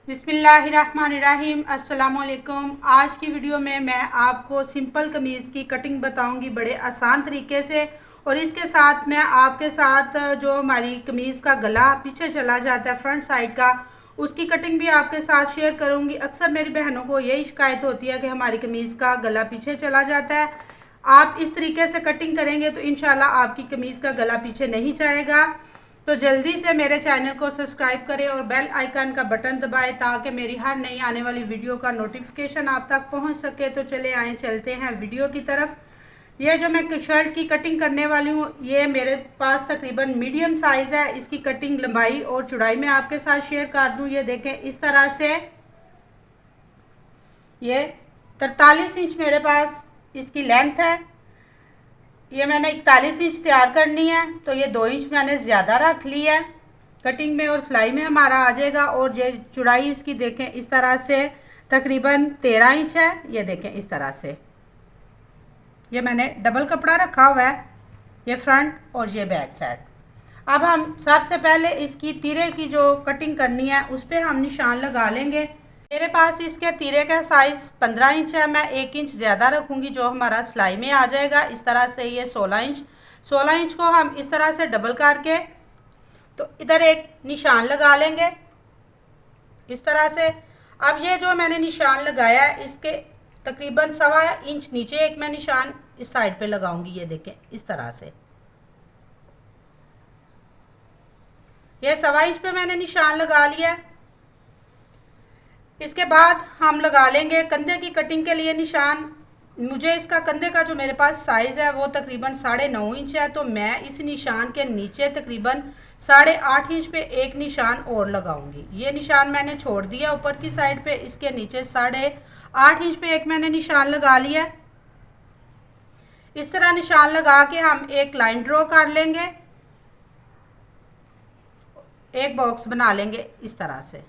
बिस्मिल्लाहिर्रहमानिर्रहीम। अस्सलामुअलैकुम। आज की वीडियो में मैं आपको सिंपल कमीज़ की कटिंग बताऊंगी बड़े आसान तरीके से। और इसके साथ मैं आपके साथ जो हमारी कमीज़ का गला पीछे चला जाता है फ्रंट साइड का, उसकी कटिंग भी आपके साथ शेयर करूंगी। अक्सर मेरी बहनों को यही शिकायत होती है कि हमारी कमीज़ का गला पीछे चला जाता है। आप इस तरीके से कटिंग करेंगे तो इंशाल्लाह आपकी कमीज़ का गला पीछे नहीं जाएगा। तो जल्दी से मेरे चैनल को सब्सक्राइब करें और बेल आइकन का बटन दबाएं ताकि मेरी हर नई आने वाली वीडियो का नोटिफिकेशन आप तक पहुंच सके। तो चले आए चलते हैं वीडियो की तरफ। ये जो मैं शर्ट की कटिंग करने वाली हूँ, ये मेरे पास तकरीबन मीडियम साइज़ है। इसकी कटिंग लंबाई और चौड़ाई मैं आपके साथ शेयर कर दूँ। ये देखें, इस तरह से ये 43 इंच मेरे पास इसकी लेंथ है। ये मैंने 41 इंच तैयार करनी है, तो ये 2 इंच मैंने ज़्यादा रख ली है। कटिंग में और सिलाई में हमारा आ जाएगा। और ये चौड़ाई इसकी देखें, इस तरह से तकरीबन 13 इंच है। ये देखें, इस तरह से ये मैंने डबल कपड़ा रखा हुआ है, ये फ्रंट और ये बैक साइड। अब हम सबसे पहले इसकी तीरे की जो कटिंग करनी है उस पर हम निशान लगा लेंगे। मेरे पास इसके तीरे का साइज़ 15 इंच है। मैं 1 इंच ज़्यादा रखूँगी जो हमारा सिलाई में आ जाएगा। इस तरह से ये 16 इंच को हम इस तरह से डबल करके तो इधर एक निशान लगा लेंगे इस तरह से। अब ये जो मैंने निशान लगाया है, इसके तकरीबन 1.25 इंच नीचे एक मैं निशान इस साइड पे लगाऊंगी। ये देखें, इस तरह से ये 1.25 इंच पे मैंने निशान लगा लिया है। इसके बाद हम लगा लेंगे कंधे की कटिंग के लिए निशान। मुझे इसका कंधे का जो मेरे पास साइज़ है वो तकरीबन 9.5 इंच है, तो मैं इस निशान के नीचे तकरीबन 8.5 इंच पे एक निशान और लगाऊंगी। ये निशान मैंने छोड़ दिया ऊपर की साइड पे। इसके नीचे 8.5 इंच पे एक मैंने निशान लगा लिया। इस तरह निशान लगा के हम एक लाइन ड्रॉ कर लेंगे, एक बॉक्स बना लेंगे इस तरह से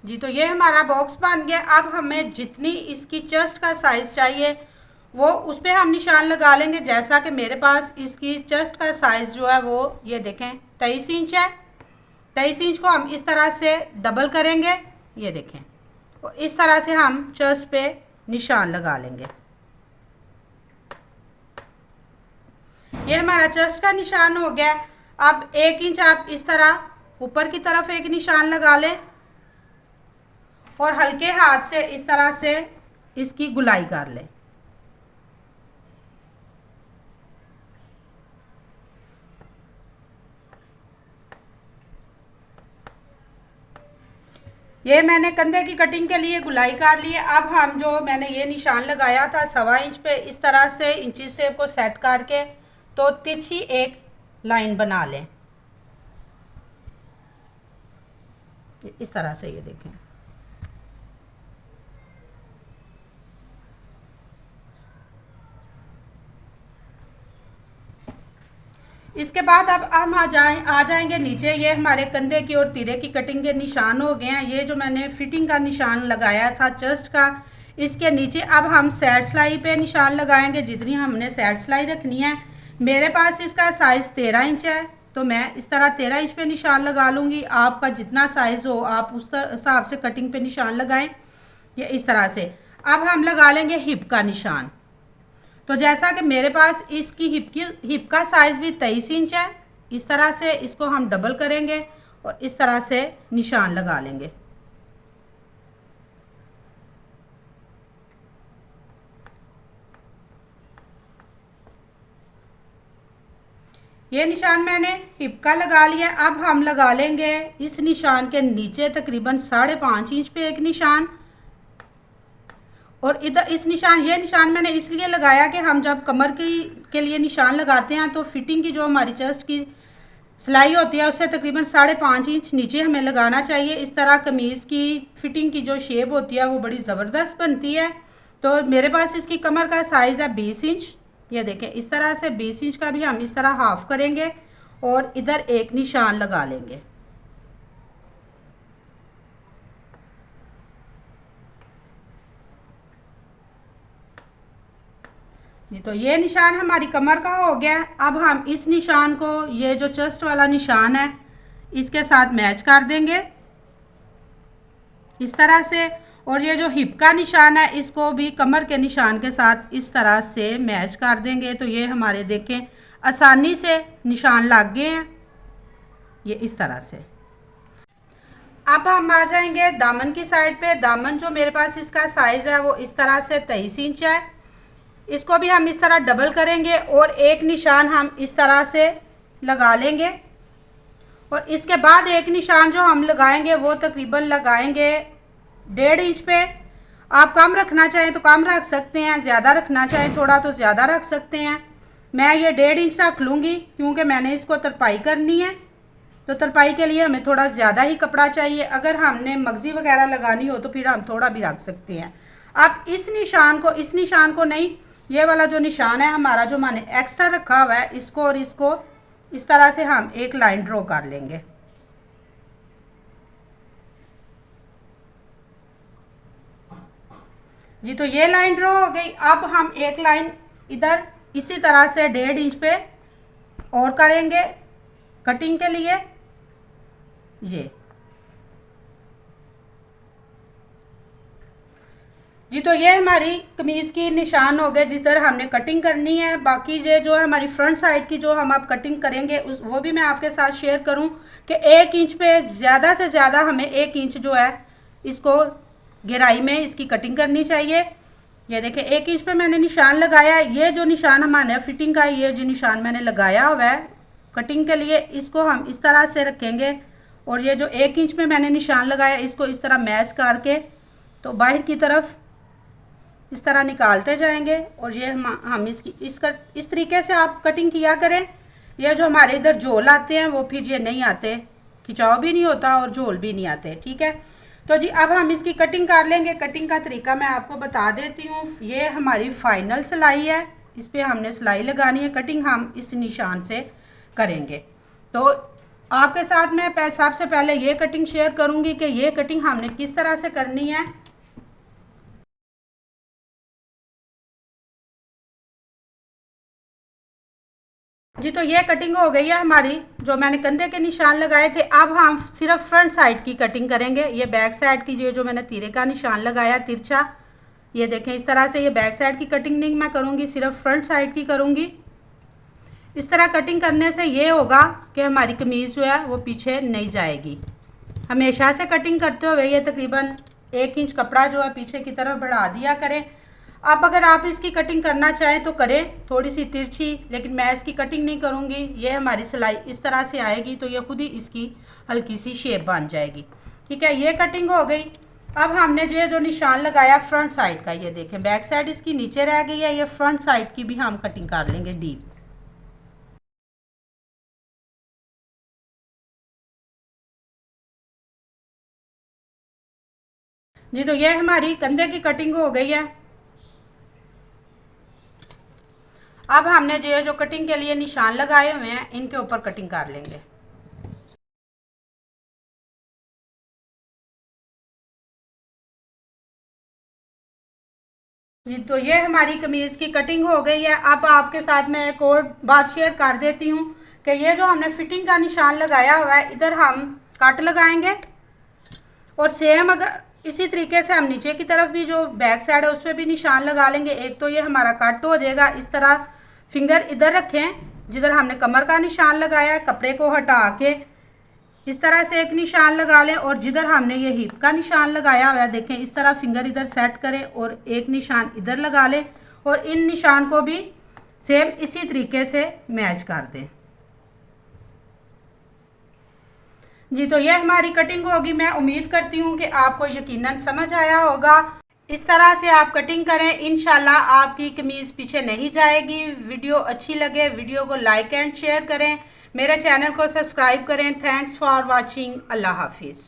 जी। तो ये हमारा बॉक्स बन गया। अब हमें जितनी इसकी चेस्ट का साइज़ चाहिए वो उस पर हम निशान लगा लेंगे। जैसा कि मेरे पास इसकी चेस्ट का साइज़ जो है वो ये देखें 23 इंच है। 23 इंच को हम इस तरह से डबल करेंगे, ये देखें, और इस तरह से हम चेस्ट पे निशान लगा लेंगे। ये हमारा चेस्ट का निशान हो गया। अब 1 इंच आप इस तरह ऊपर की तरफ एक निशान लगा लें और हल्के हाथ से इस तरह से इसकी गुलाई कर लें। ये मैंने कंधे की कटिंग के लिए गुलाई कर ली है। अब हम जो मैंने ये निशान लगाया था 1.25 इंच पे, इस तरह से इंची शेप को सेट करके तो तिरछी एक लाइन बना लें इस तरह से। ये देखें, इसके बाद अब हम आ जाएंगे नीचे। ये हमारे कंधे की और तीरे की कटिंग के निशान हो गए हैं। ये जो मैंने फिटिंग का निशान लगाया था चेस्ट का, इसके नीचे अब हम साइड सिलाई पे निशान लगाएंगे जितनी हमने साइड सिलाई रखनी है। मेरे पास इसका साइज़ 13 इंच है, तो मैं इस तरह 13 इंच पे निशान लगा लूँगी। आपका जितना साइज़ हो आप उस हिसाब से कटिंग पे निशान लगाएं, ये इस तरह से। अब हम लगा लेंगे हिप का निशान। तो जैसा कि मेरे पास इसकी हिप का साइज़ भी 23 इंच है, इस तरह से इसको हम डबल करेंगे और इस तरह से निशान लगा लेंगे। ये निशान मैंने हिप का लगा लिया। अब हम लगा लेंगे इस निशान के नीचे तकरीबन 5.5 इंच पे एक निशान। और इधर इस निशान ये निशान मैंने इसलिए लगाया कि हम जब कमर की के लिए निशान लगाते हैं तो फिटिंग की जो हमारी चेस्ट की सिलाई होती है उससे तकरीबन 5.5 इंच नीचे हमें लगाना चाहिए। इस तरह कमीज़ की फिटिंग की जो शेप होती है वो बड़ी ज़बरदस्त बनती है। तो मेरे पास इसकी कमर का साइज़ है 20 इंच। ये देखें, इस तरह से 20 इंच का भी हम इस तरह हाफ करेंगे और इधर एक निशान लगा लेंगे। जी, तो ये निशान हमारी कमर का हो गया। अब हम इस निशान को, ये जो चेस्ट वाला निशान है, इसके साथ मैच कर देंगे इस तरह से। और ये जो हिप का निशान है इसको भी कमर के निशान के साथ इस तरह से मैच कर देंगे। तो ये हमारे देखें आसानी से निशान लग गए हैं, ये इस तरह से। अब हम आ जाएंगे दामन की साइड पे। दामन जो मेरे पास इसका साइज़ है वो इस तरह से 23 इंच है। इसको भी हम इस तरह डबल करेंगे और एक निशान हम इस तरह से लगा लेंगे। और इसके बाद एक निशान जो हम लगाएंगे वो तकरीबन लगाएंगे 1.5 इंच पे। आप कम रखना चाहें तो कम रख सकते हैं, ज़्यादा रखना चाहें थोड़ा तो ज़्यादा रख सकते हैं। मैं ये 1.5 इंच रख लूँगी क्योंकि मैंने इसको तरपाई करनी है। तो तरपाई के लिए हमें थोड़ा ज़्यादा ही कपड़ा चाहिए। अगर हमने मगज़ी वगैरह लगानी हो तो फिर हम थोड़ा भी रख सकते हैं। अब इस निशान को नहीं, ये वाला जो निशान है हमारा जो मैंने एक्स्ट्रा रखा हुआ है, इसको और इसको इस तरह से हम एक लाइन ड्रॉ कर लेंगे। जी, तो ये लाइन ड्रॉ हो गई। अब हम एक लाइन इधर इसी तरह से 1.5 इंच पे और करेंगे कटिंग के लिए। ये जी, तो ये हमारी कमीज़ की निशान हो गए जिस तरह हमने कटिंग करनी है। बाकी ये जो है हमारी फ्रंट साइड की जो हम अब कटिंग करेंगे वो भी मैं आपके साथ शेयर करूं कि 1 इंच पे ज़्यादा से ज़्यादा हमें 1 इंच जो है इसको गहराई में इसकी कटिंग करनी चाहिए। ये देखें 1 इंच पे मैंने निशान लगाया। ये जो निशान हमारे फिटिंग का, ये जो निशान मैंने लगाया हुआ है कटिंग के लिए, इसको हम इस तरह से रखेंगे। और ये जो 1 इंच में मैंने निशान लगाया इसको इस तरह मैच करके तो बाहर की तरफ इस तरह निकालते जाएंगे। और ये हम इसकी इस तरीके से आप कटिंग किया करें। ये जो हमारे इधर झोल आते हैं वो फिर ये नहीं आते, खिंचाव भी नहीं होता और झोल भी नहीं आते। ठीक है, तो जी अब हम इसकी कटिंग कर लेंगे। कटिंग का तरीका मैं आपको बता देती हूँ। ये हमारी फाइनल सिलाई है, इस पर हमने सिलाई लगानी है। कटिंग हम इस निशान से करेंगे। तो आपके साथ मैं सबसे पहले ये कटिंग शेयर करूँगी कि ये कटिंग हमने किस तरह से करनी है। जी, तो ये कटिंग हो गई है हमारी, जो मैंने कंधे के निशान लगाए थे। अब हम सिर्फ फ्रंट साइड की कटिंग करेंगे। ये बैक साइड की जो मैंने तीरे का निशान लगाया तिरछा, ये देखें इस तरह से। ये बैक साइड की कटिंग नहीं मैं करूँगी, सिर्फ फ्रंट साइड की करूँगी। इस तरह कटिंग करने से ये होगा कि हमारी कमीज़ जो है वो पीछे नहीं जाएगी। हमेशा से कटिंग करते हुए ये तकरीबन 1 इंच कपड़ा जो है पीछे की तरफ बढ़ा दिया करें। अब अगर आप इसकी कटिंग करना चाहें तो करें, थोड़ी सी तिरछी, लेकिन मैं इसकी कटिंग नहीं करूँगी। ये हमारी सिलाई इस तरह से आएगी तो ये खुद ही इसकी हल्की सी शेप बन जाएगी। ठीक है, ये कटिंग हो गई। अब हमने जो निशान लगाया फ्रंट साइड का, ये देखें बैक साइड इसकी नीचे रह गई है। ये फ्रंट साइड की भी हम कटिंग कर लेंगे डीप। जी, तो ये हमारी कंधे की कटिंग हो गई है। अब हमने जो कटिंग के लिए निशान लगाए हुए हैं इनके ऊपर कटिंग कर लेंगे। जी, तो ये हमारी कमीज़ की कटिंग हो गई है। अब आपके साथ मैं एक और बात शेयर कर देती हूँ कि ये जो हमने फिटिंग का निशान लगाया हुआ है इधर हम कट लगाएंगे। और सेम अगर इसी तरीके से हम नीचे की तरफ भी जो बैक साइड है उस पर भी निशान लगा लेंगे। एक तो ये हमारा कट हो जाएगा। इस तरह फिंगर इधर रखें जिधर हमने कमर का निशान लगाया है, कपड़े को हटा के इस तरह से एक निशान लगा लें। और जिधर हमने ये हिप का निशान लगाया हुआ है देखें इस तरह फिंगर इधर सेट करें और एक निशान इधर लगा लें। और इन निशान को भी सेम इसी तरीके से मैच कर दें। जी, तो ये हमारी कटिंग होगी। मैं उम्मीद करती हूँ कि आपको यकीनन समझ आया होगा। इस तरह से आप कटिंग करें, इंशाल्लाह आपकी कमीज़ पीछे नहीं जाएगी। वीडियो अच्छी लगे वीडियो को लाइक एंड शेयर करें, मेरे चैनल को सब्सक्राइब करें। Thanks for watching. अल्लाह हाफिज़।